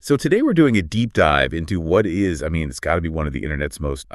So today we're doing a deep dive into what is, it's got to be one of the internet's most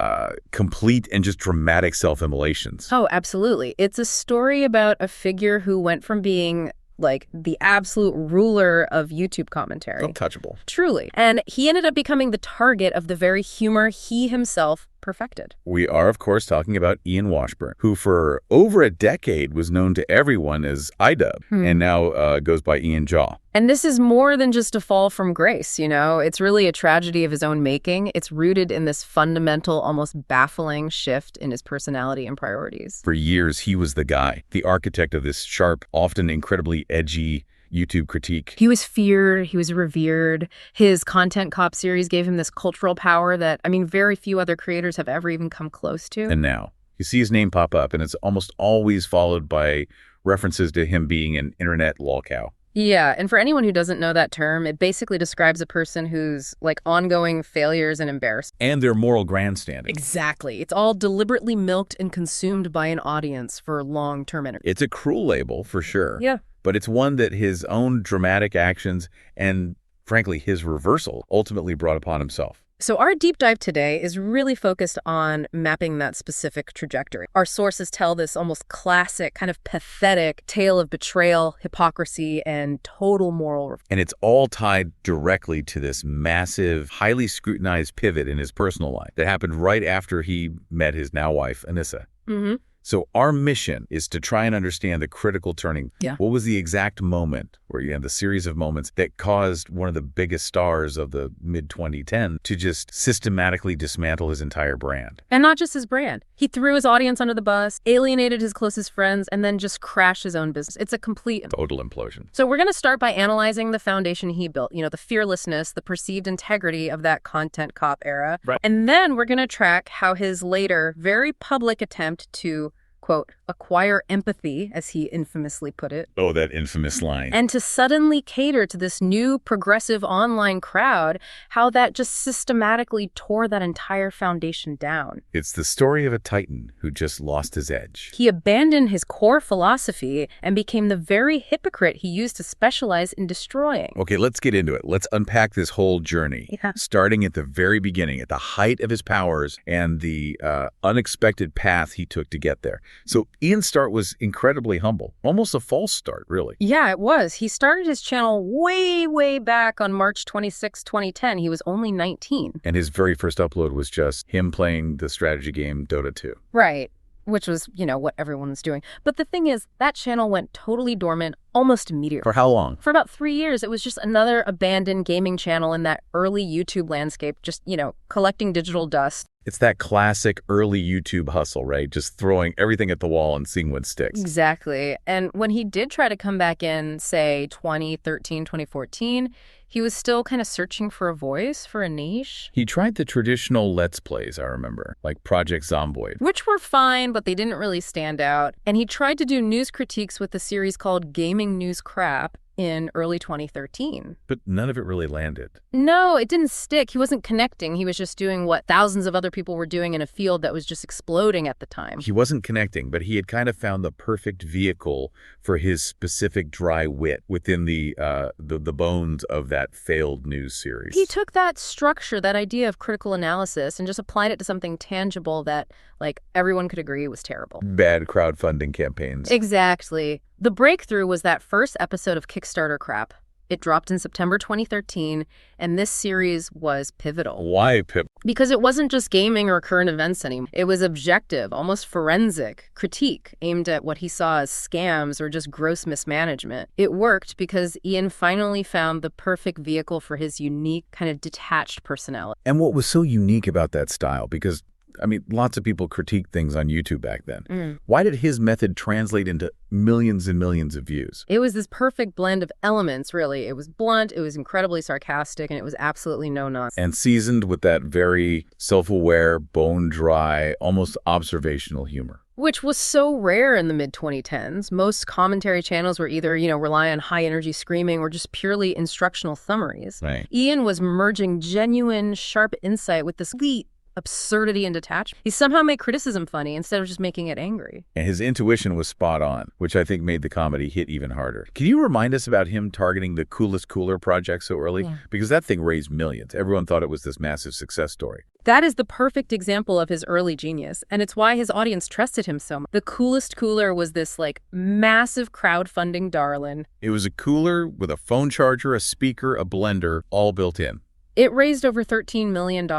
complete and just dramatic self-immolations. Oh, absolutely. It's a story about a figure who went from being like the absolute ruler of YouTube commentary. Untouchable. Truly. And he ended up becoming the target of the very humor he himself perfected. We are, of course, talking about Ian Washburn, who for over a decade was known to everyone as iDubbbz, and now goes by Anissa Jha. And this is more than just a fall from grace, you know? It's really a tragedy of his own making. It's rooted in this fundamental, almost baffling shift in his personality and priorities. For years, he was the guy, the architect of this sharp, often incredibly edgy YouTube critique. He was feared. He was revered. His Content Cop series gave him this cultural power that, very few other creators have ever even come close to. And now, you see his name pop up, and it's almost always followed by references to him being an internet lolcow. Yeah, and for anyone who doesn't know that term, it basically describes a person who's like ongoing failures and embarrassment. And their moral grandstanding. Exactly. It's all deliberately milked and consumed by an audience for long-term entertainment. It's a cruel label, for sure. Yeah. But it's one that his own dramatic actions and, frankly, his reversal ultimately brought upon himself. So our deep dive today is really focused on mapping that specific trajectory. Our sources tell this almost classic, kind of pathetic tale of betrayal, hypocrisy, and total moral. And it's all tied directly to this massive, highly scrutinized pivot in his personal life that happened right after he met his now wife, Anissa. Mm-hmm. So our mission is to try and understand the critical turning. Yeah. What was the exact moment, or the series of moments that caused one of the biggest stars of the mid-2010s to just systematically dismantle his entire brand? And not just his brand. He threw his audience under the bus, alienated his closest friends, and then just crashed his own business. It's a complete Total implosion. So we're going to start by analyzing the foundation he built, the fearlessness, the perceived integrity of that Content Cop era. Right. And then we're going to track how his later, very public attempt to, quote, acquire empathy, as he infamously put it. Oh, that infamous line. And to suddenly cater to this new progressive online crowd, how that just systematically tore that entire foundation down. It's the story of a titan who just lost his edge. He abandoned his core philosophy and became the very hypocrite he used to specialize in destroying. Okay, let's get into it. Let's unpack this whole journey, starting at the very beginning, at the height of his powers and the unexpected path he took to get there. So Ian's start was incredibly humble, almost a false start, really. Yeah, it was. He started his channel way, way back on March 26, 2010. He was only 19. And his very first upload was just him playing the strategy game Dota 2. Right, which was, what everyone was doing. But the thing is, that channel went totally dormant almost immediately. For how long? For about 3 years. It was just another abandoned gaming channel in that early YouTube landscape, just, collecting digital dust. It's that classic early YouTube hustle, right? Just throwing everything at the wall and seeing what sticks. Exactly. And when he did try to come back in, say, 2013, 2014, he was still kind of searching for a voice, for a niche. He tried the traditional Let's Plays, I remember, like Project Zomboid. Which were fine, but they didn't really stand out. And he tried to do news critiques with a series called Gaming News Crap in early 2013. But none of it really landed. No, it didn't stick. He wasn't connecting. He was just doing what thousands of other people were doing in a field that was just exploding at the time. He wasn't connecting, but he had kind of found the perfect vehicle for his specific dry wit within the bones of that failed news series. He took that structure, that idea of critical analysis, and just applied it to something tangible that, everyone could agree was terrible. Bad crowdfunding campaigns. Exactly. The breakthrough was that first episode of Kickstarter Crap. It dropped in September 2013, and this series was pivotal. Why pivotal? Because it wasn't just gaming or current events anymore. It was objective, almost forensic critique aimed at what he saw as scams or just gross mismanagement. It worked because Ian finally found the perfect vehicle for his unique, kind of detached personality. And what was so unique about that style, because lots of people critiqued things on YouTube back then. Why did his method translate into millions and millions of views? It was this perfect blend of elements, really. It was blunt, it was incredibly sarcastic, and it was absolutely no nonsense. And seasoned with that very self-aware, bone-dry, almost observational humor. Which was so rare in the mid-2010s. Most commentary channels were either, rely on high-energy screaming or just purely instructional summaries. Right. Ian was merging genuine, sharp insight with this sweet, absurdity and detachment. He somehow made criticism funny instead of just making it angry. And his intuition was spot on, which I think made the comedy hit even harder. Can you remind us about him targeting the Coolest Cooler project so early? Yeah. Because that thing raised millions. Everyone thought it was this massive success story. That is the perfect example of his early genius, and it's why his audience trusted him so much. The Coolest Cooler was this, massive crowdfunding darling. It was a cooler with a phone charger, a speaker, a blender, all built in. It raised over $13 million,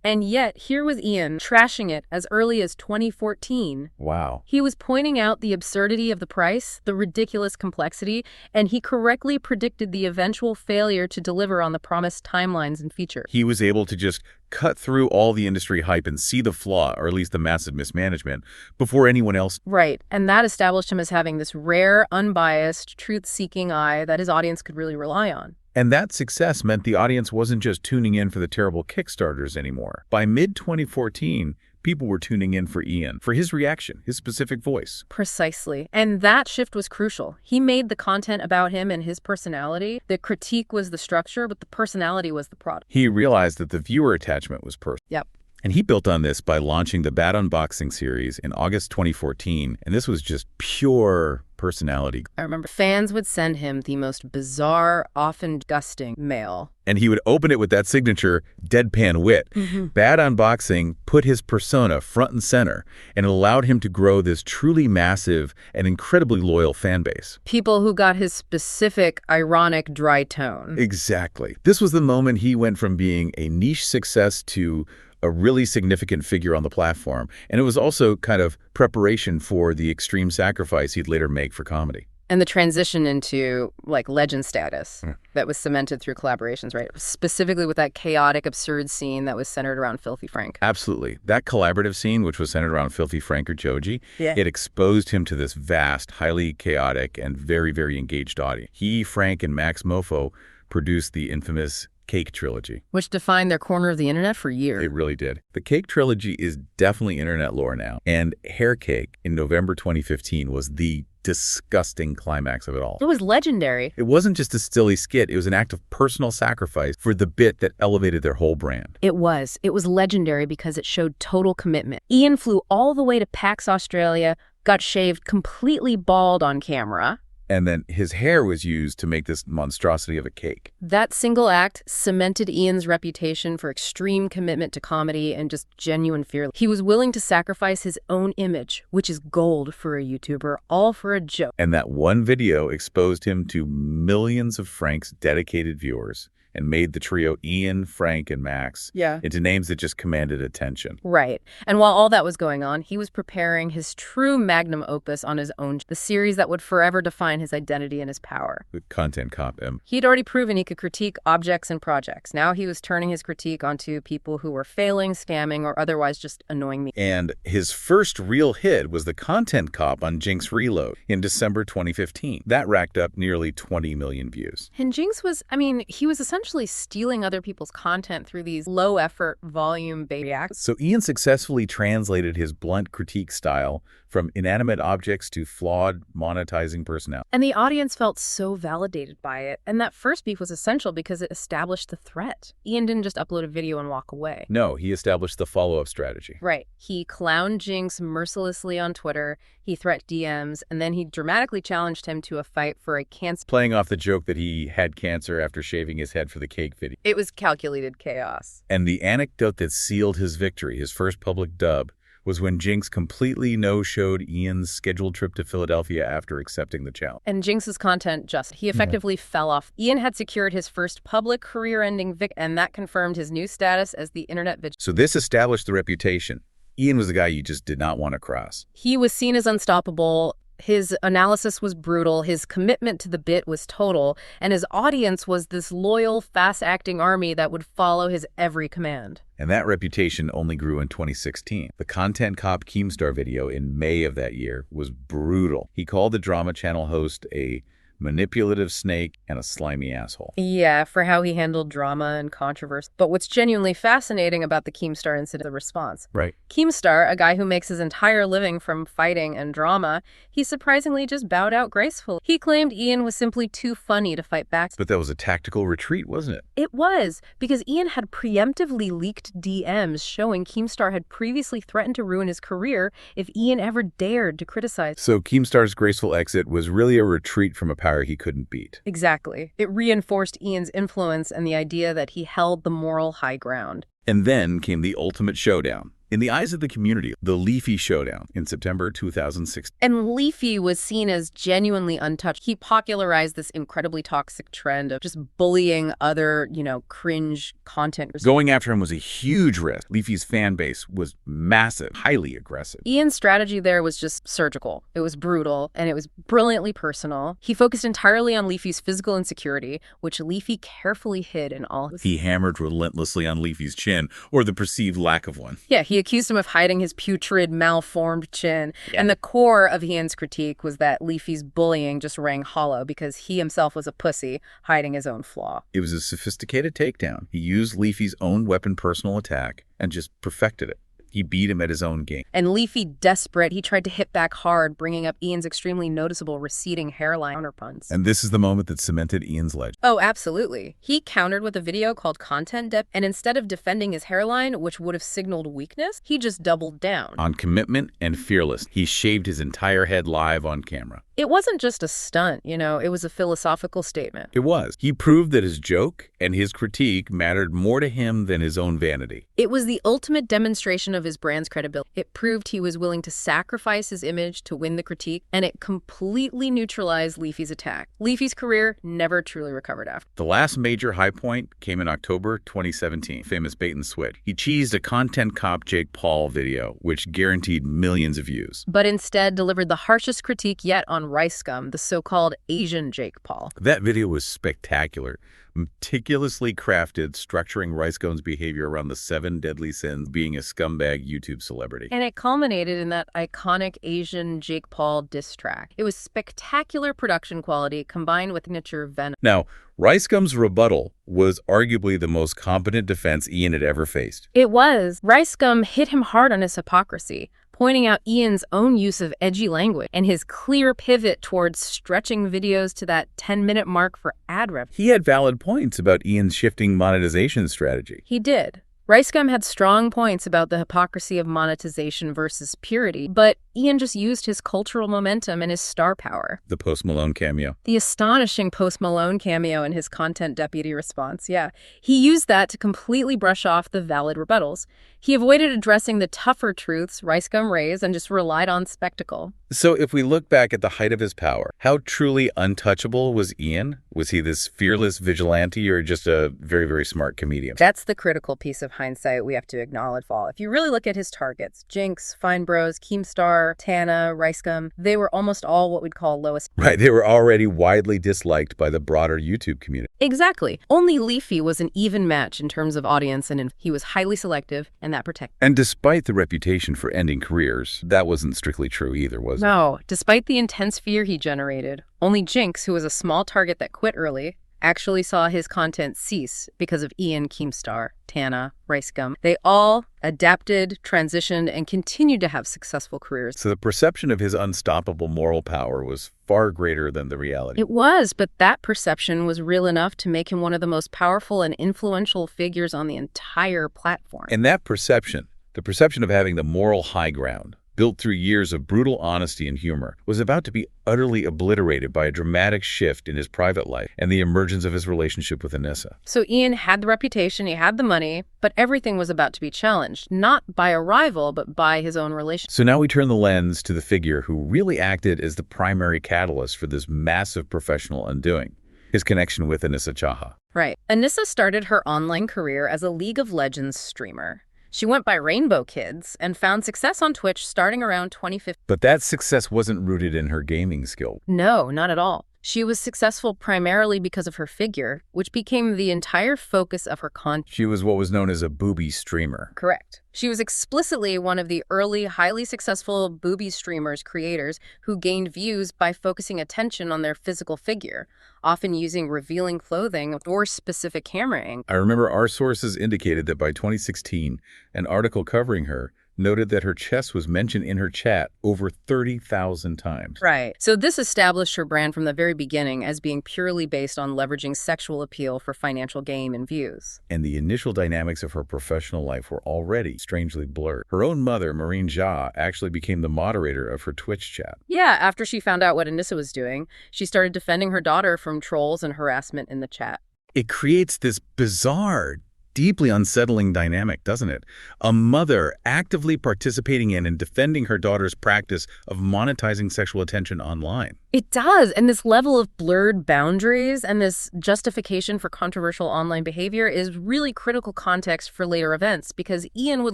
and yet here was Ian trashing it as early as 2014. Wow. He was pointing out the absurdity of the price, the ridiculous complexity, and he correctly predicted the eventual failure to deliver on the promised timelines and features. He was able to just cut through all the industry hype and see the flaw, or at least the massive mismanagement, before anyone else. Right, and that established him as having this rare, unbiased, truth-seeking eye that his audience could really rely on. And that success meant the audience wasn't just tuning in for the terrible Kickstarters anymore. By mid-2014, people were tuning in for Ian, for his reaction, his specific voice. Precisely. And that shift was crucial. He made the content about him and his personality. The critique was the structure, but the personality was the product. He realized that the viewer attachment was personal. Yep. And he built on this by launching the Bad Unboxing series in August 2014, and this was just pure personality. I remember fans would send him the most bizarre, often gusting mail. And he would open it with that signature deadpan wit. Bad Unboxing put his persona front and center, and it allowed him to grow this truly massive and incredibly loyal fan base. People who got his specific, ironic, dry tone. Exactly. This was the moment he went from being a niche success to a really significant figure on the platform. And it was also kind of preparation for the extreme sacrifice he'd later make for comedy. And the transition into, legend status that was cemented through collaborations, right? Specifically with that chaotic, absurd scene that was centered around Filthy Frank. Absolutely. That collaborative scene, which was centered around Filthy Frank or Joji, it exposed him to this vast, highly chaotic, and very, very engaged audience. He, Frank, and Max Mofo produced the infamous Cake Trilogy. Which defined their corner of the internet for years. It really did. The Cake Trilogy is definitely internet lore now. And Hair Cake in November 2015 was the disgusting climax of it all. It was legendary. It wasn't just a silly skit. It was an act of personal sacrifice for the bit that elevated their whole brand. It was. It was legendary because it showed total commitment. Ian flew all the way to PAX Australia, got shaved completely bald on camera. And then his hair was used to make this monstrosity of a cake. That single act cemented Ian's reputation for extreme commitment to comedy and just genuine fear. He was willing to sacrifice his own image, which is gold for a YouTuber, all for a joke. And that one video exposed him to millions of Frank's dedicated viewers and made the trio Ian, Frank, and Max into names that just commanded attention. Right. And while all that was going on, he was preparing his true magnum opus on his own, the series that would forever define his identity and his power. The Content Cop M. He'd already proven he could critique objects and projects. Now he was turning his critique onto people who were failing, scamming, or otherwise just annoying me. And his first real hit was the Content Cop on Jinx Reload in December 2015. That racked up nearly 20 million views. And Jinx was, he was essentially stealing other people's content through these low-effort, volume-based reacts. So Ian successfully translated his blunt critique style from inanimate objects to flawed, monetizing personality. And the audience felt so validated by it. And that first beef was essential because it established the threat. Ian didn't just upload a video and walk away. No, he established the follow-up strategy. Right. He clowned Jinx mercilessly on Twitter, he threatened DMs, and then he dramatically challenged him to a fight for a cancer. Playing off the joke that he had cancer after shaving his head for the cake video. It was calculated chaos. And the anecdote that sealed his victory, his first public dub, was when Jinx completely no-showed Ian's scheduled trip to Philadelphia after accepting the challenge. And Jinx's content he effectively fell off. Ian had secured his first public career-ending victory, and that confirmed his new status as the internet vigilante. So this established the reputation. Ian was the guy you just did not want to cross. He was seen as unstoppable. His analysis was brutal, his commitment to the bit was total, and his audience was this loyal, fast-acting army that would follow his every command. And that reputation only grew in 2016. The Content Cop Keemstar video in May of that year was brutal. He called the drama channel host a manipulative snake, and a slimy asshole. Yeah, for how he handled drama and controversy. But what's genuinely fascinating about the Keemstar incident, the response. Right. Keemstar, a guy who makes his entire living from fighting and drama, he surprisingly just bowed out gracefully. He claimed Ian was simply too funny to fight back. But that was a tactical retreat, wasn't it? It was, because Ian had preemptively leaked DMs showing Keemstar had previously threatened to ruin his career if Ian ever dared to criticize. So Keemstar's graceful exit was really a retreat from a power he couldn't beat. Exactly. It reinforced Ian's influence and the idea that he held the moral high ground. And then came the ultimate showdown. In the eyes of the community, the Leafy Showdown in September 2006. And Leafy was seen as genuinely untouched. He popularized this incredibly toxic trend of just bullying other, cringe content. Going after him was a huge risk. Leafy's fan base was massive, highly aggressive. Ian's strategy there was just surgical. It was brutal, and it was brilliantly personal. He focused entirely on Leafy's physical insecurity, which Leafy carefully hid in all his... He hammered relentlessly on Leafy's chin, or the perceived lack of one. Yeah, he accused him of hiding his putrid, malformed chin. Yeah. And the core of Ian's critique was that Leafy's bullying just rang hollow because he himself was a pussy, hiding his own flaw. It was a sophisticated takedown. He used Leafy's own weapon personal attack and just perfected it. He beat him at his own game. And Leafy, desperate, he tried to hit back hard, bringing up Ian's extremely noticeable receding hairline counterpunts. And this is the moment that cemented Ian's legend. Oh, absolutely. He countered with a video called Content Depth, and instead of defending his hairline, which would have signaled weakness, he just doubled down. On commitment and fearless, he shaved his entire head live on camera. It wasn't just a stunt, it was a philosophical statement. It was. He proved that his joke and his critique mattered more to him than his own vanity. It was the ultimate demonstration of his brand's credibility. It proved he was willing to sacrifice his image to win the critique, and it completely neutralized Leafy's attack. Leafy's career never truly recovered after. The last major high point came in October 2017, famous bait and switch. He cheesed a content cop Jake Paul video, which guaranteed millions of views. But instead delivered the harshest critique yet on Rice Gum, the so-called Asian Jake Paul. That video was spectacular. Meticulously crafted, structuring Rice Gum's behavior around the 7 deadly sins, being a scumbag YouTube celebrity. And it culminated in that iconic Asian Jake Paul diss track. It was spectacular production quality combined with signature venom. Now, Rice Gum's rebuttal was arguably the most competent defense Ian had ever faced. It was. Rice Gum hit him hard on his hypocrisy, pointing out Ian's own use of edgy language and his clear pivot towards stretching videos to that 10-minute mark for ad revenue. He had valid points about Ian's shifting monetization strategy. He did. Rice Gum had strong points about the hypocrisy of monetization versus purity, but Ian just used his cultural momentum and his star power. The Post Malone cameo. The astonishing Post Malone cameo in his content deputy response, yeah. He used that to completely brush off the valid rebuttals. He avoided addressing the tougher truths Rice Gum raised and just relied on spectacle. So if we look back at the height of his power, how truly untouchable was Ian? Was he this fearless vigilante or just a very, very smart comedian? That's the critical piece of hindsight we have to acknowledge, Paul. If you really look at his targets, Jinx, Fine Bros, Keemstar, Tana, Rice Gum, they were almost all what we'd call lowest. Right, they were already widely disliked by the broader YouTube community. Exactly. Only Leafy was an even match in terms of audience, and he was highly selective, and that protected. And despite the reputation for ending careers, that wasn't strictly true either, was it? No, despite the intense fear he generated, only Jinx, who was a small target that quit early, actually saw his content cease because of Ian, Keemstar, Tana, Rice Gum. They all adapted, transitioned, and continued to have successful careers. So the perception of his unstoppable moral power was far greater than the reality. It was, but that perception was real enough to make him one of the most powerful and influential figures on the entire platform. And that perception, the perception of having the moral high ground, built through years of brutal honesty and humor, was about to be utterly obliterated by a dramatic shift in his private life and the emergence of his relationship with Anissa. So Ian had the reputation, he had the money, but everything was about to be challenged, not by a rival, but by his own relationship. So now we turn the lens to the figure who really acted as the primary catalyst for this massive professional undoing, his connection with Anissa Jha. Right. Anissa started her online career as a League of Legends streamer. She went by Rainbow Kids and found success on Twitch starting around 2015. But that success wasn't rooted in her gaming skill. No, not at all. She was successful primarily because of her figure, which became the entire focus of her content. She was what was known as a booby streamer. Correct. She was explicitly one of the early, highly successful booby streamers creators who gained views by focusing attention on their physical figure, often using revealing clothing or specific camera angles. I remember our sources indicated that by 2016, an article covering her noted that her chest was mentioned in her chat over 30,000 times. Right. So this established her brand from the very beginning as being purely based on leveraging sexual appeal for financial gain and views. And the initial dynamics of her professional life were already strangely blurred. Her own mother, Anissa Jha, actually became the moderator of her Twitch chat. Yeah, after she found out what Anissa was doing, she started defending her daughter from trolls and harassment in the chat. It creates this bizarre, deeply unsettling dynamic, doesn't it? A mother actively participating in and defending her daughter's practice of monetizing sexual attention online. It does. And this level of blurred boundaries and this justification for controversial online behavior is really critical context for later events, because Ian would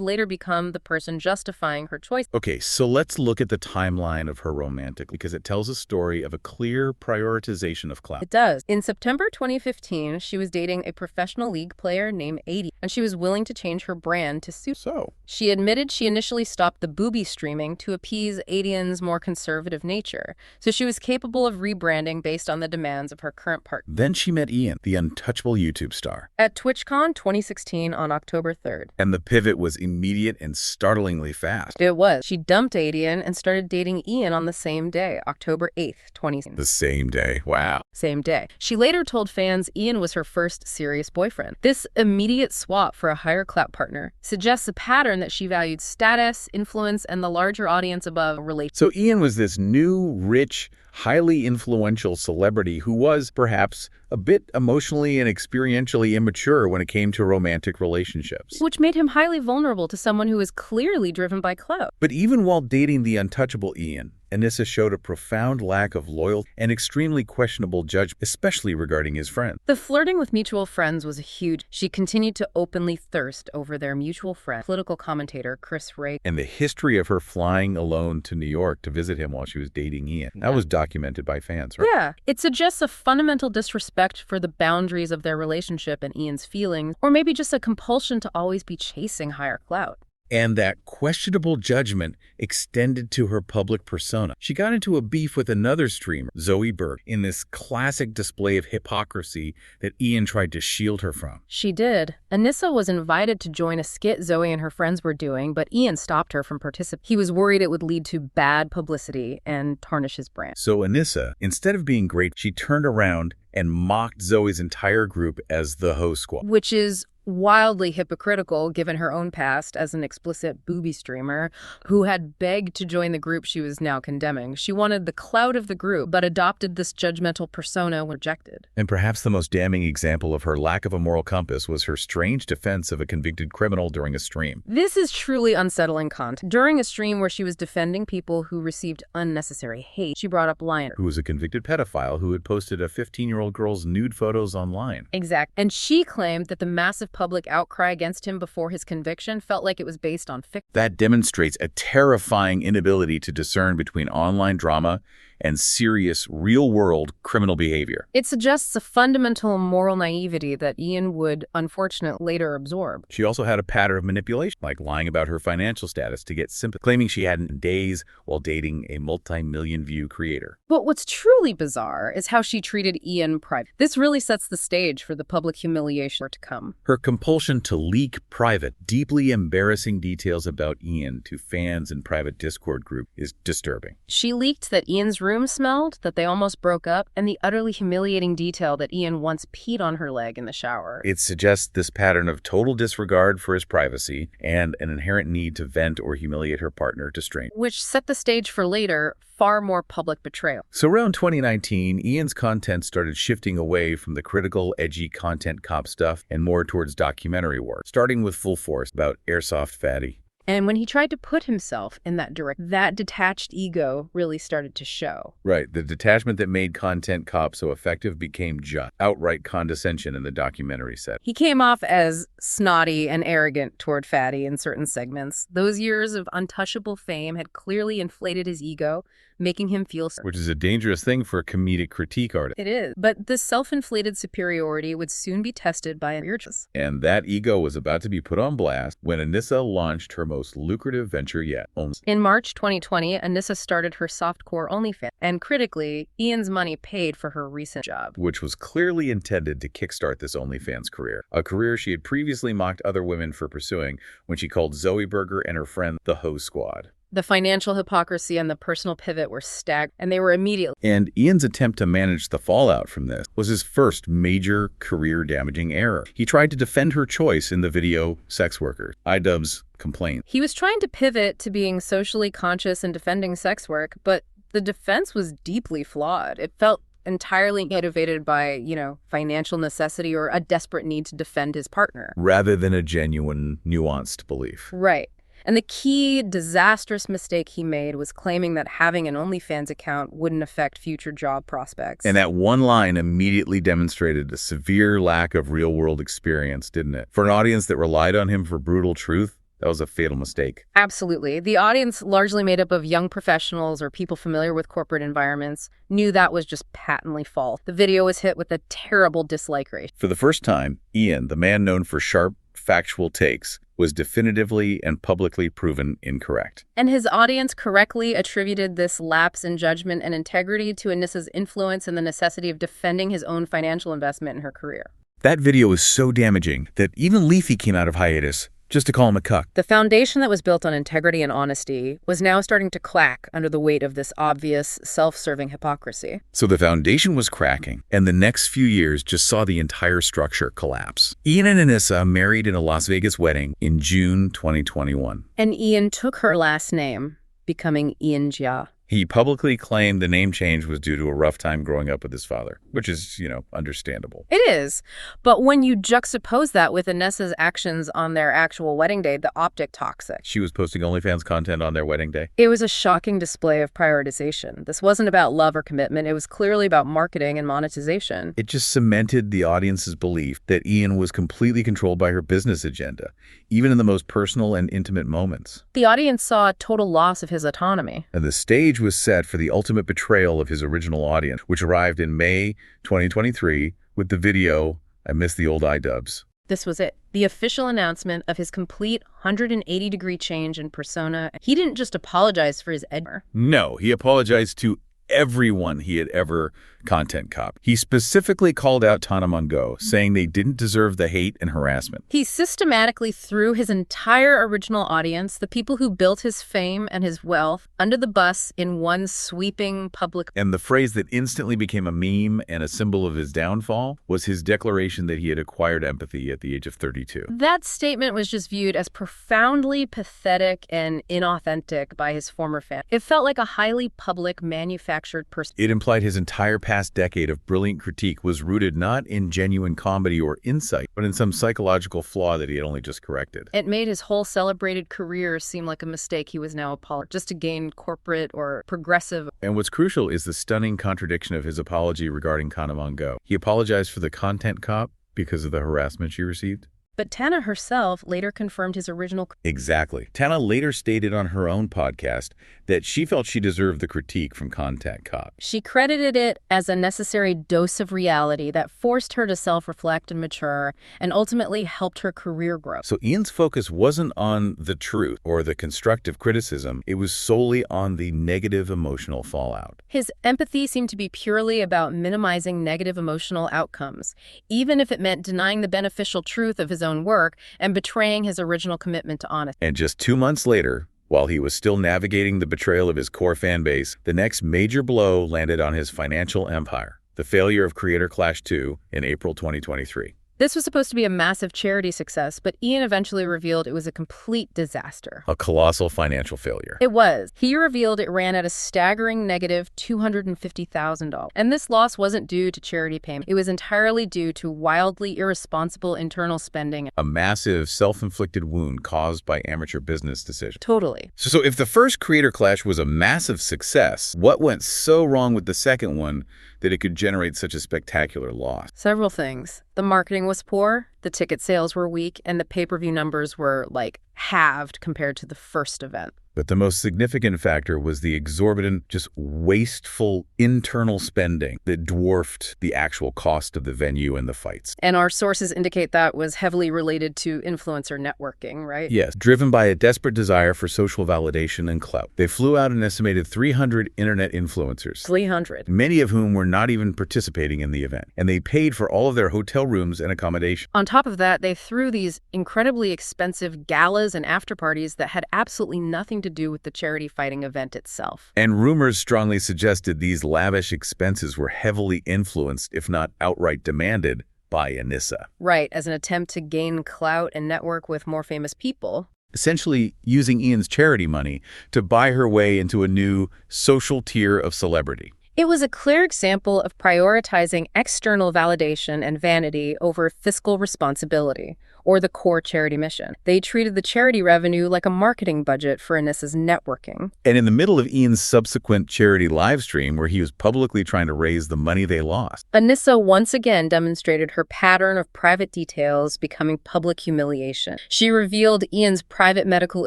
later become the person justifying her choice. Okay, so let's look at the timeline of her romantic, because it tells a story of a clear prioritization of clout. It does. In September 2015, she was dating a professional league player named Adrian, and she was willing to change her brand to suit. So, She admitted she initially stopped the booby streaming to appease Adrian's more conservative nature, so she was capable of rebranding based on the demands of her current partner. then she met Ian, the untouchable YouTube star. At TwitchCon 2016 on October 3rd. And the pivot was immediate and startlingly fast. It was. She dumped Adrian and started dating Ian on the same day, October 8th, 2016. The same day. Wow. Same day. She later told fans Ian was her first serious boyfriend. This immediate swap for a higher clout partner suggests a pattern that she valued status, influence, and the larger audience above a relationship. So Ian was this new, rich, highly influential celebrity who was, perhaps, a bit emotionally and experientially immature when it came to romantic relationships. Which made him highly vulnerable to someone who was clearly driven by clout. But even while dating the untouchable Ian, Anissa showed a profound lack of loyalty and extremely questionable judgment, especially regarding his friends. The flirting with mutual friends was huge. She continued to openly thirst over their mutual friend, political commentator Chris Ray. And the history of her flying alone to New York to visit him while she was dating Ian, that was documented by fans, right? Yeah. It suggests a fundamental disrespect for the boundaries of their relationship and Ian's feelings, or maybe just a compulsion to always be chasing higher clout. And that questionable judgment extended to her public persona. She got into a beef with another streamer, Zoe Berg, in this classic display of hypocrisy that Ian tried to shield her from. She did. Anissa was invited to join a skit Zoe and her friends were doing, but Ian stopped her from participating. He was worried it would lead to bad publicity and tarnish his brand. So Anissa, instead of being great, she turned around and mocked Zoe's entire group as the Ho Squad. Which is wildly hypocritical given her own past as an explicit booby streamer who had begged to join the group she was now condemning. She wanted the clout of the group, but adopted this judgmental persona when rejected. And perhaps the most damning example of her lack of a moral compass was her strange defense of a convicted criminal during a stream. This is truly unsettling content. During a stream where she was defending people who received unnecessary hate, she brought up Lion, who was a convicted pedophile who had posted a 15-year-old girl's nude photos online. Exactly. And she claimed that the massive public outcry against him before his conviction felt like it was based on fiction. That demonstrates a terrifying inability to discern between online drama and serious, real-world criminal behavior. It suggests a fundamental moral naivety that Ian would, unfortunately, later absorb. She also had a pattern of manipulation, like lying about her financial status to get sympathy, claiming she hadn't days while dating a multi-million-view creator. But what's truly bizarre is how she treated Ian private. This really sets the stage for the public humiliation to come. Her compulsion to leak private, deeply embarrassing details about Ian to fans in private Discord group is disturbing. She leaked that Ian's room smelled, that they almost broke up, and the utterly humiliating detail that Ian once peed on her leg in the shower. It suggests this pattern of total disregard for his privacy and an inherent need to vent or humiliate her partner to strangers, which set the stage for later, far more public betrayal. So around 2019, Ian's content started shifting away from the critical, edgy content cop stuff and more towards documentary work, starting with Full Force about Airsoft Fatty. And when he tried to put himself in that direction, that detached ego really started to show. Right. The detachment that made Content Cop so effective became just outright condescension in the documentary set. He came off as snotty and arrogant toward Fatty in certain segments. Those years of untouchable fame had clearly inflated his ego, making him feel Which is a dangerous thing for a comedic critique artist. It is. But this self-inflated superiority would soon be tested by emergence. And that ego was about to be put on blast when Anissa launched her most lucrative venture yet. In March 2020, Anissa started her softcore OnlyFans, and critically, Ian's money paid for her recent job. Which was clearly intended to kickstart this OnlyFans career, a career she had previously mocked other women for pursuing when she called Zoe Berger and her friend the Hoe Squad. The financial hypocrisy and the personal pivot were staggering, and they were immediately. And Ian's attempt to manage the fallout from this was his first major career-damaging error. He tried to defend her choice in the video Sex Workers, iDubbbz complaint. He was trying to pivot to being socially conscious and defending sex work, but the defense was deeply flawed. It felt entirely motivated by, financial necessity or a desperate need to defend his partner. Rather than a genuine, nuanced belief. Right. And the key disastrous mistake he made was claiming that having an OnlyFans account wouldn't affect future job prospects. And that one line immediately demonstrated a severe lack of real-world experience, didn't it? For an audience that relied on him for brutal truth, that was a fatal mistake. Absolutely. The audience, largely made up of young professionals or people familiar with corporate environments, knew that was just patently false. The video was hit with a terrible dislike rate. For the first time, Ian, the man known for sharp, factual takes, was definitively and publicly proven incorrect. And his audience correctly attributed this lapse in judgment and integrity to Anissa's influence and the necessity of defending his own financial investment in her career. That video was so damaging that even Leafy came out of hiatus just to call him a cuck. The foundation that was built on integrity and honesty was now starting to crack under the weight of this obvious, self-serving hypocrisy. So the foundation was cracking, and the next few years just saw the entire structure collapse. Ian and Anissa married in a Las Vegas wedding in June 2021. And Ian took her last name, becoming Ethan Jha. He publicly claimed the name change was due to a rough time growing up with his father, which is, understandable. It is. But when you juxtapose that with Anissa's actions on their actual wedding day, the optic toxic. She was posting OnlyFans content on their wedding day. It was a shocking display of prioritization. This wasn't about love or commitment. It was clearly about marketing and monetization. It just cemented the audience's belief that Ian was completely controlled by her business agenda, even in the most personal and intimate moments. The audience saw a total loss of his autonomy. And the stage was set for the ultimate betrayal of his original audience, which arrived in May 2023 with the video, I Miss the Old iDubbbz. This was it. The official announcement of his complete 180-degree change in persona. He didn't just apologize for his edge. No, he apologized to everyone he had ever content copped. He specifically called out Tana Mongeau, saying they didn't deserve the hate and harassment. He systematically threw his entire original audience, the people who built his fame and his wealth, under the bus in one sweeping public. And the phrase that instantly became a meme and a symbol of his downfall was his declaration that he had acquired empathy at the age of 32. That statement was just viewed as profoundly pathetic and inauthentic by his former fans. It felt like a highly public, manufactured person. It implied his entire past decade of brilliant critique was rooted not in genuine comedy or insight, but in some psychological flaw that he had only just corrected. It made his whole celebrated career seem like a mistake he was now apologizing just to gain corporate or progressive. And what's crucial is the stunning contradiction of his apology regarding Tana Mongeau. He apologized for the content cop because of the harassment she received. But Tana herself later confirmed his original. Exactly. Tana later stated on her own podcast that she felt she deserved the critique from Content Cop. She credited it as a necessary dose of reality that forced her to self-reflect and mature and ultimately helped her career grow. So Ian's focus wasn't on the truth or the constructive criticism. It was solely on the negative emotional fallout. His empathy seemed to be purely about minimizing negative emotional outcomes, even if it meant denying the beneficial truth of his own work and betraying his original commitment to honesty. And just 2 months later, while he was still navigating the betrayal of his core fan base, the next major blow landed on his financial empire, the failure of Creator Clash 2 in April 2023. This was supposed to be a massive charity success, but Ian eventually revealed it was a complete disaster. A colossal financial failure. It was. He revealed it ran at a staggering negative $250,000. And this loss wasn't due to charity payment. It was entirely due to wildly irresponsible internal spending. A massive self-inflicted wound caused by amateur business decisions. Totally. So if the first Creator Clash was a massive success, what went so wrong with the second one that it could generate such a spectacular loss? Several things. The marketing was poor, the ticket sales were weak, and the pay-per-view numbers were, like, halved compared to the first event. But the most significant factor was the exorbitant, just wasteful internal spending that dwarfed the actual cost of the venue and the fights. And our sources indicate that was heavily related to influencer networking, right? Yes, driven by a desperate desire for social validation and clout. They flew out an estimated 300 internet influencers. 300. Many of whom were not even participating in the event. And they paid for all of their hotel rooms and accommodation. On top of that, they threw these incredibly expensive galas and after-parties that had absolutely nothing to do with the charity fighting event itself. And rumors strongly suggested these lavish expenses were heavily influenced, if not outright demanded, by Anissa. Right, as an attempt to gain clout and network with more famous people. Essentially using Ian's charity money to buy her way into a new social tier of celebrity. It was a clear example of prioritizing external validation and vanity over fiscal responsibility, or the core charity mission. They treated the charity revenue like a marketing budget for Anissa's networking. And in the middle of Ian's subsequent charity live stream, where he was publicly trying to raise the money they lost, Anissa once again demonstrated her pattern of private details becoming public humiliation. She revealed Ian's private medical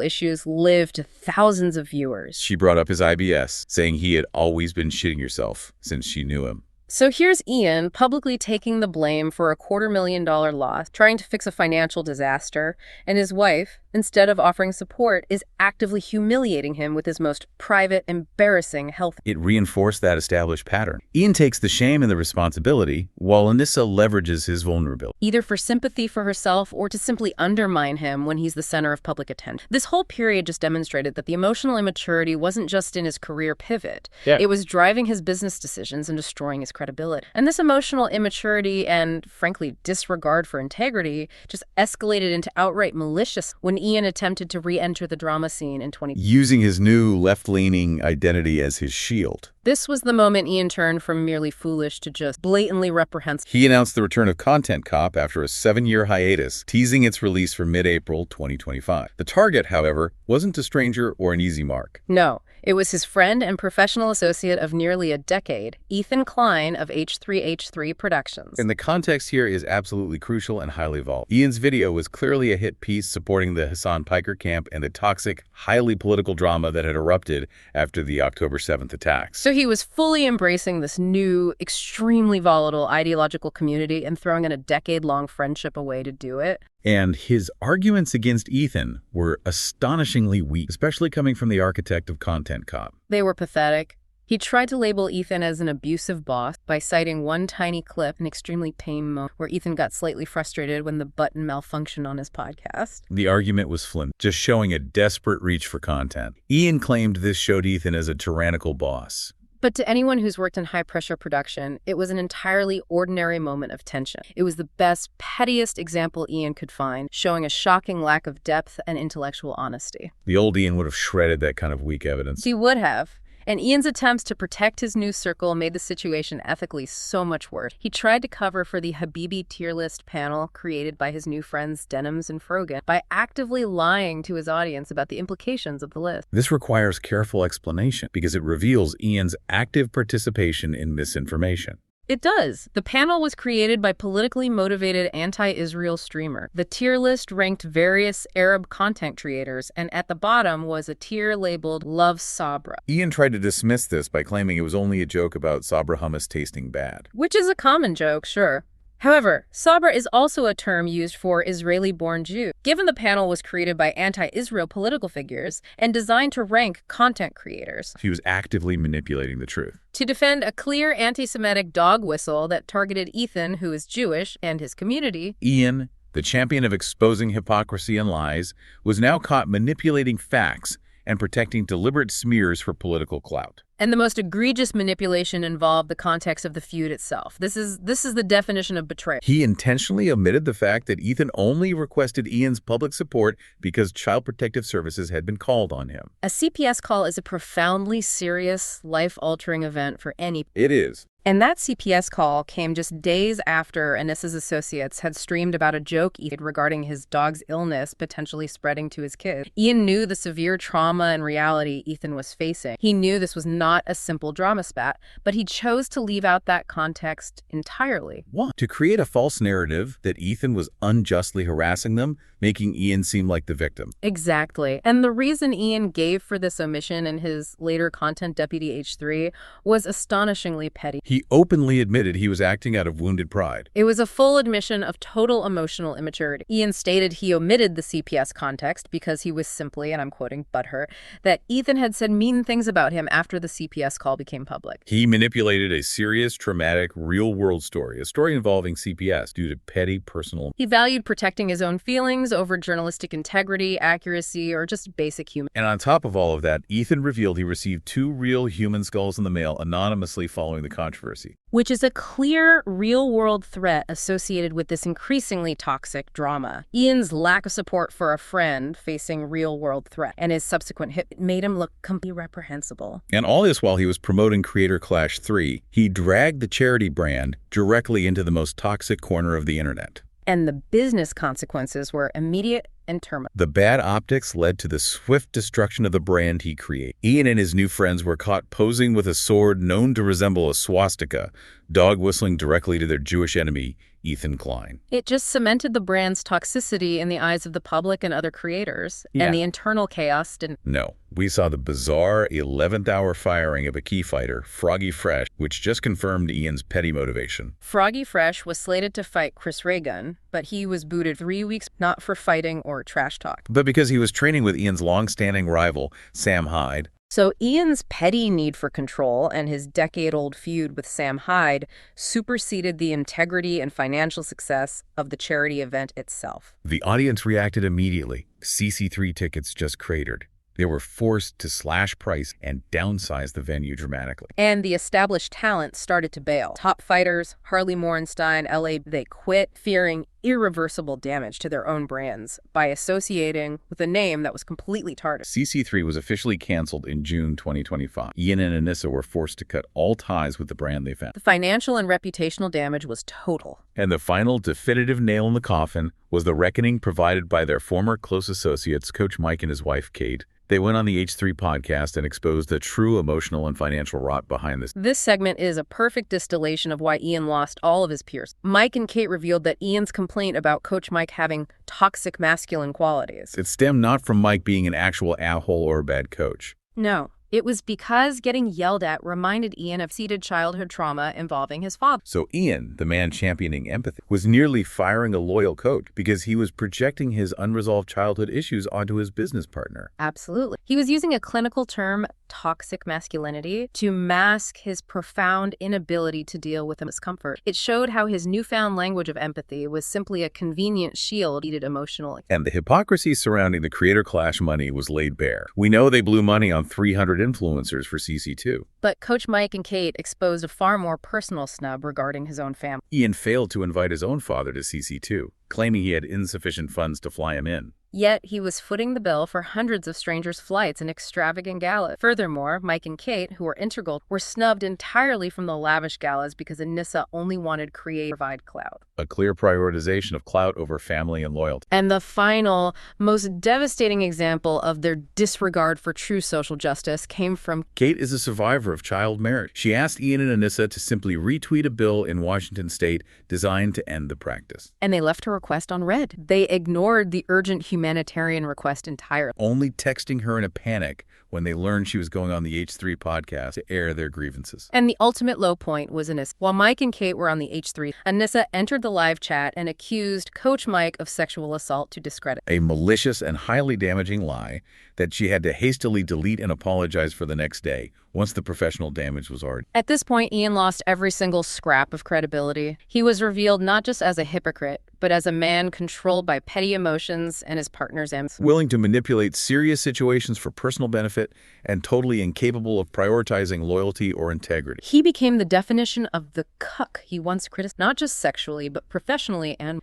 issues lived to thousands of viewers. she brought up his IBS, saying he had always been shitting himself since she knew him. So here's Ian publicly taking the blame for a $250,000 loss, trying to fix a financial disaster, and his wife, instead of offering support, is actively humiliating him with his most private, embarrassing health. It reinforced that established pattern. Ian takes the shame and the responsibility, while Anissa leverages his vulnerability. Either for sympathy for herself or to simply undermine him when he's the center of public attention. This whole period just demonstrated that the emotional immaturity wasn't just in his career pivot. It was driving his business decisions and destroying his credibility. And this emotional immaturity and, frankly, disregard for integrity just escalated into outright malicious when Ian attempted to re-enter the drama scene in 2020. Using his new left-leaning identity as his shield. This was the moment Ian turned from merely foolish to just blatantly reprehensible. He announced the return of Content Cop after a 7-year hiatus, teasing its release for mid-April 2025. The target, however, wasn't a stranger or an easy mark. No, it was his friend and professional associate of nearly a decade, Ethan Klein of H3H3 Productions. And the context here is absolutely crucial and highly volatile. Ian's video was clearly a hit piece supporting the Hassan Piker camp and the toxic, highly political drama that had erupted after the October 7th attacks. So he was fully embracing this new, extremely volatile ideological community and throwing in a decade-long friendship away to do it. And his arguments against Ethan were astonishingly weak, especially coming from the architect of Content Cop. They were pathetic. He tried to label Ethan as an abusive boss by citing one tiny clip, an extremely painful moment, where Ethan got slightly frustrated when the button malfunctioned on his podcast. The argument was flimsy, just showing a desperate reach for content. Ian claimed this showed Ethan as a tyrannical boss. But to anyone who's worked in high-pressure production, it was an entirely ordinary moment of tension. It was the best, pettiest example Ian could find, showing a shocking lack of depth and intellectual honesty. The old Ian would have shredded that kind of weak evidence. He would have. And Ian's attempts to protect his new circle made the situation ethically so much worse. He tried to cover for the Habibi tier list panel created by his new friends Denims and Frogan by actively lying to his audience about the implications of the list. This requires careful explanation because it reveals Ian's active participation in misinformation. It does. The panel was created by politically motivated anti-Israel streamer. The tier list ranked various Arab content creators, and at the bottom was a tier labeled Love Sabra. Ian tried to dismiss this by claiming it was only a joke about Sabra hummus tasting bad. Which is a common joke, sure. However, Sabra is also a term used for Israeli-born Jews. Given the panel was created by anti-Israel political figures and designed to rank content creators, He was actively manipulating the truth. to defend a clear anti-Semitic dog whistle that targeted Ethan, who is Jewish, and his community, Ian, the champion of exposing hypocrisy and lies, was now caught manipulating facts and protecting deliberate smears for political clout. and the most egregious manipulation involved the context of the feud itself. This is the definition of betrayal. He intentionally omitted the fact that Ethan only requested Ian's public support because Child Protective Services had been called on him. A CPS call is a profoundly serious, life-altering event for any. It is. And that CPS call came just days after Anissa's associates had streamed about a joke regarding his dog's illness potentially spreading to his kid. Ian knew the severe trauma and reality Ethan was facing. He knew this was not a simple drama spat, but he chose to leave out that context entirely. Why? To create a false narrative that Ethan was unjustly harassing them, making Ian seem like the victim. Exactly. And the reason Ian gave for this omission in his later content Deputy H3 was astonishingly petty. He openly admitted he was acting out of wounded pride. It was a full admission of total emotional immaturity. Ian stated he omitted the CPS context because he was simply, and I'm quoting, butthurt, that Ethan had said mean things about him after the CPS call became public. He manipulated a serious, traumatic, real-world story, a story involving CPS, due to petty personal. He valued protecting his own feelings over journalistic integrity, accuracy, or just basic human. And on top of all of that, Ethan revealed he received 2 real human skulls in the mail anonymously following the controversy. Which is a clear, real-world threat associated with this increasingly toxic drama. Ian's lack of support for a friend facing real-world threat and his subsequent hit made him look completely reprehensible. And all this while he was promoting Creator Clash 3, he dragged the charity brand directly into the most toxic corner of the internet. And the business consequences were immediate and terminal. The bad optics led to the swift destruction of the brand he created. Ian and his new friends were caught posing with a sword known to resemble a swastika, dog whistling directly to their Jewish enemy, Ethan Klein. It just cemented the brand's toxicity in the eyes of the public and other creators, and the internal chaos didn't. No, we saw the bizarre 11th hour firing of a key fighter, Froggy Fresh, which just confirmed Ian's petty motivation. Froggy Fresh was slated to fight Chris Reagan, but he was booted 3 weeks, not for fighting or trash talk, but because he was training with Ian's long-standing rival, Sam Hyde. So Ian's petty need for control and his decade-old feud with Sam Hyde superseded the integrity and financial success of the charity event itself. The audience reacted immediately. CC3 tickets just cratered. They were forced to slash price and downsize the venue dramatically. And the established talent started to bail. Top fighters, Harley Morenstein, LA, they quit, fearing irreversible damage to their own brands by associating with a name that was completely tarnished. CC3 was officially canceled in June 2025. Ian and Anissa were forced to cut all ties with the brand they found. The financial and reputational damage was total. And the final definitive nail in the coffin was the reckoning provided by their former close associates, Coach Mike and his wife, Kate. They went on the H3 podcast and exposed the true emotional and financial rot behind this. This segment is a perfect distillation of why Ian lost all of his peers. Mike and Kate revealed that Ian's complaint about Coach Mike having toxic masculine qualities. It stemmed not from Mike being an actual a-hole or a bad coach. No. It was because getting yelled at reminded Ian of seated childhood trauma involving his father. So Ian, the man championing empathy, was nearly firing a loyal coach because he was projecting his unresolved childhood issues onto his business partner. Absolutely. He was using a clinical term, toxic masculinity, to mask his profound inability to deal with discomfort. It showed how his newfound language of empathy was simply a convenient shield needed emotionally. And the hypocrisy surrounding the Creator Clash money was laid bare. We know they blew money on 300 influencers for CC2. But Coach Mike and Kate exposed a far more personal snub regarding his own family. Ian failed to invite his own father to CC2, claiming he had insufficient funds to fly him in. Yet he was footing the bill for hundreds of strangers' flights and extravagant galas. Furthermore, Mike and Kate, who were integral, were snubbed entirely from the lavish galas because Anissa only wanted provide clout. A clear prioritization of clout over family and loyalty. And the final, most devastating example of their disregard for true social justice came from Kate is a survivor of child marriage. She asked Ian and Anissa to simply retweet a bill in Washington state designed to end the practice. And they left her request unread. They ignored the urgent humanitarian request entirely. Only texting her in a panic when they learned she was going on the H3 podcast to air their grievances. And the ultimate low point was Anissa. While Mike and Kate were on the H3, Anissa entered the live chat and accused Coach Mike of sexual assault to discredit. A malicious and highly damaging lie that she had to hastily delete and apologize for the next day, once the professional damage was already. At this point, Ian lost every single scrap of credibility. He was revealed not just as a hypocrite, but as a man controlled by petty emotions and his partner's ambitions. Willing to manipulate serious situations for personal benefit and totally incapable of prioritizing loyalty or integrity. He became the definition of the cuck he once criticized, not just sexually, but professionally. And,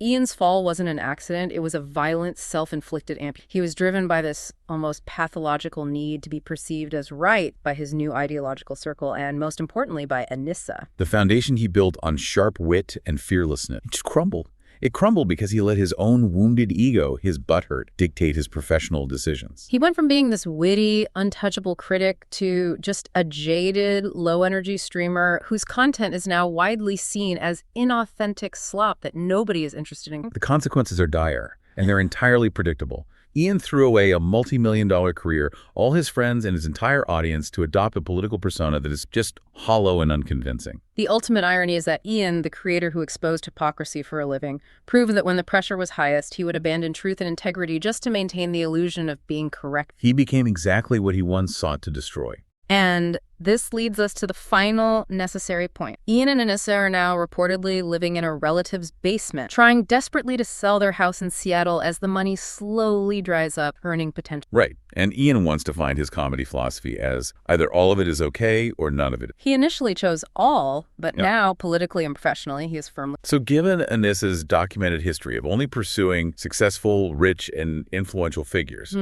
Ian's fall wasn't an accident. It was a violent, self-inflicted amputation. He was driven by this almost pathological need to be perceived as right by his new ideological circle and, most importantly, by Anissa. The foundation he built on sharp wit and fearlessness just crumbled. It crumbled because he let his own wounded ego, his butthurt, dictate his professional decisions. He went from being this witty, untouchable critic to just a jaded, low-energy streamer whose content is now widely seen as inauthentic slop that nobody is interested in. The consequences are dire, and they're entirely predictable. Ian threw away a multi-million-dollar career, all his friends and his entire audience to adopt a political persona that is just hollow and unconvincing. The ultimate irony is that Ian, the creator who exposed hypocrisy for a living, proved that when the pressure was highest, he would abandon truth and integrity just to maintain the illusion of being correct. He became exactly what he once sought to destroy. And this leads us to the final necessary point. Ian and Anissa are now reportedly living in a relative's basement, trying desperately to sell their house in Seattle as the money slowly dries up, earning potential. Right. And Ian wants to find his comedy philosophy as either all of it is okay or none of it. He initially chose all, but now, politically and professionally, he is firmly... So given Anissa's documented history of only pursuing successful, rich, and influential figures,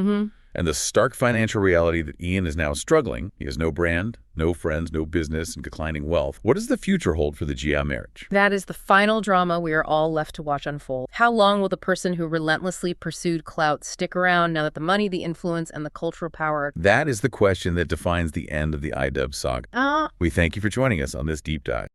and the stark financial reality that Ian is now struggling, he has no brand, no friends, no business, and declining wealth. What does the future hold for the Jha marriage? That is the final drama we are all left to watch unfold. How long will the person who relentlessly pursued clout stick around now that the money, the influence, and the cultural power... That is the question that defines the end of the iDubbbz saga. We thank you for joining us on this deep dive.